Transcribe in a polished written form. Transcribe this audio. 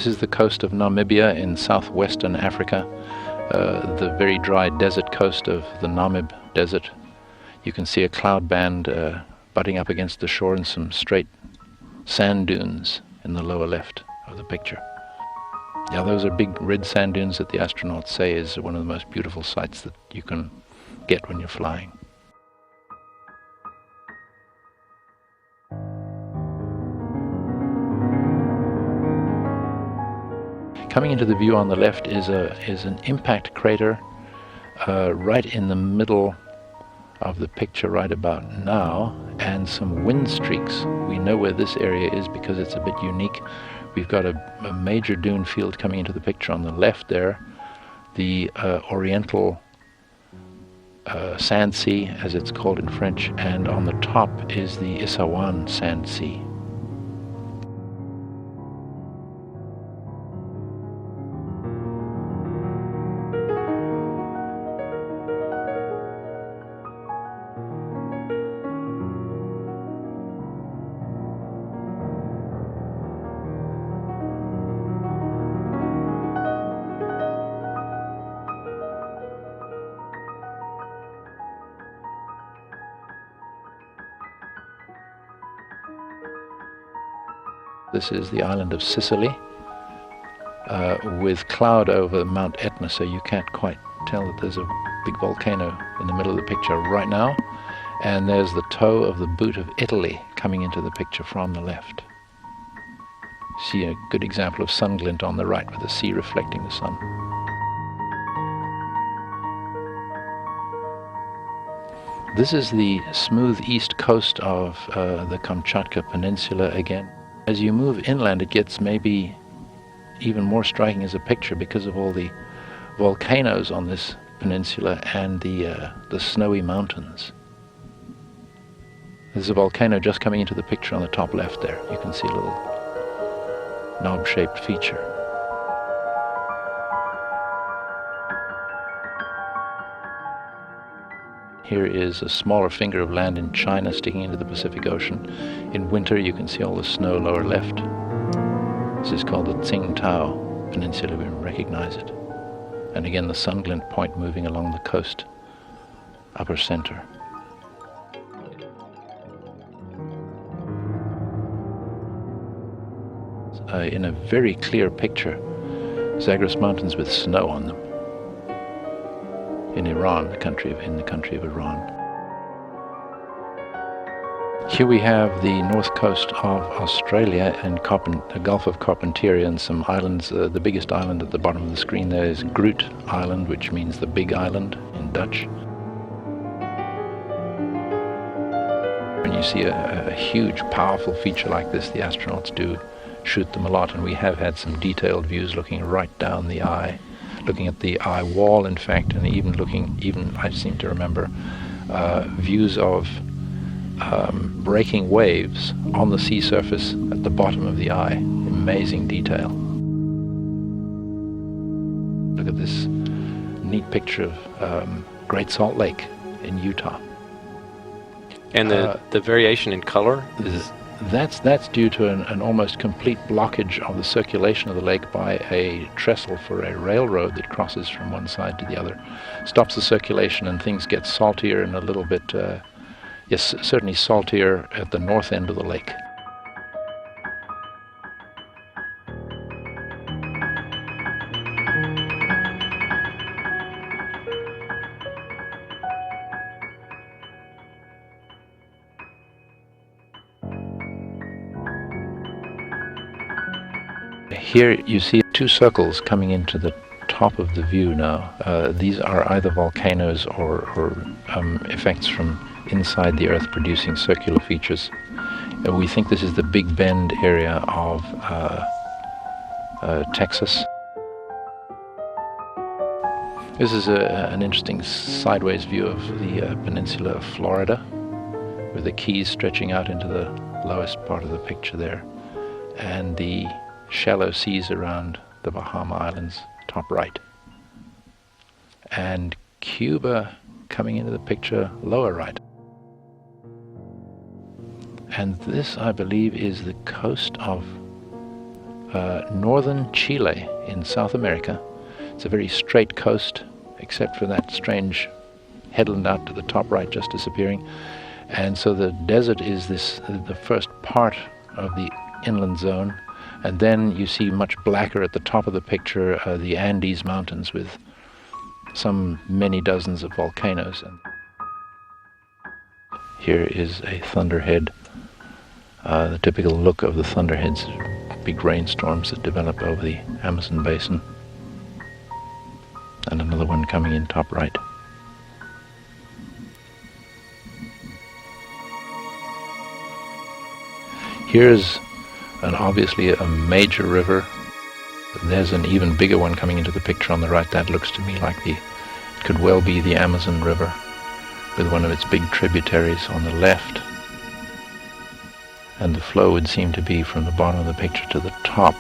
This is the coast of Namibia in southwestern Africa, the very dry desert coast of the Namib Desert. You can see a cloud band butting up against the shore and some straight sand dunes in the lower left of the picture. Yeah, those are big red sand dunes that the astronauts say is one of the most beautiful sights that you can get when you're flying. Coming into the view on the left is an impact crater right in the middle of the picture right about now, and some wind streaks. We know where this area is because it's a bit unique. We've got a major dune field coming into the picture on the left there, the Oriental Sand Sea, as it's called in French, and on the top is the Issawan Sand Sea. This is the island of Sicily, with cloud over Mount Etna, so you can't quite tell that there's a big volcano in the middle of the picture right now. And there's the toe of the boot of Italy coming into the picture from the left. See a good example of sun glint on the right with the sea reflecting the sun. This is the smooth east coast of the Kamchatka Peninsula again. As you move inland, it gets maybe even more striking as a picture because of all the volcanoes on this peninsula and the snowy mountains. There's a volcano just coming into the picture on the top left there. You can see a little knob-shaped feature. Here is a smaller finger of land in China sticking into the Pacific Ocean. In winter you can see all the snow lower left. This is called the Tsingtao Peninsula, we recognize it. And again the sun glint point moving along the coast, upper center. In a very clear picture, Zagros Mountains with snow on them. In Iran, in the country of Iran. Here we have the north coast of Australia and the Gulf of Carpentaria and some islands. The biggest island at the bottom of the screen there is Groot Island, which means the big island in Dutch. When you see a huge, powerful feature like this, the astronauts do shoot them a lot, and we have had some detailed views looking right down the eye. Looking at the eye wall, in fact, and even I seem to remember views of breaking waves on the sea surface at the bottom of the eye. Amazing detail. Look at this neat picture of Great Salt Lake in Utah. And the variation in color is... That's due to an almost complete blockage of the circulation of the lake by a trestle for a railroad that crosses from one side to the other. Stops the circulation and things get saltier and a little bit, yes, certainly saltier at the north end of the lake. Here you see two circles coming into the top of the view now. These are either volcanoes or effects from inside the Earth producing circular features. We think this is the Big Bend area of Texas. This is an interesting sideways view of the peninsula of Florida, with the Keys stretching out into the lowest part of the picture there, and the shallow seas around the Bahama Islands, top right. And Cuba coming into the picture, lower right. And this, I believe, is the coast of northern Chile in South America. It's a very straight coast, except for that strange headland out to the top right just disappearing. And so the desert is the first part of the inland zone, and then you see much blacker at the top of the picture the Andes Mountains with some many dozens of volcanoes. And here is a thunderhead, the typical look of the thunderheads, big rainstorms that develop over the Amazon basin. And another one coming in top right. Here's obviously a major river. There's an even bigger one coming into the picture on the right. That looks to me like it could well be the Amazon River, with one of its big tributaries on the left. And the flow would seem to be from the bottom of the picture to the top.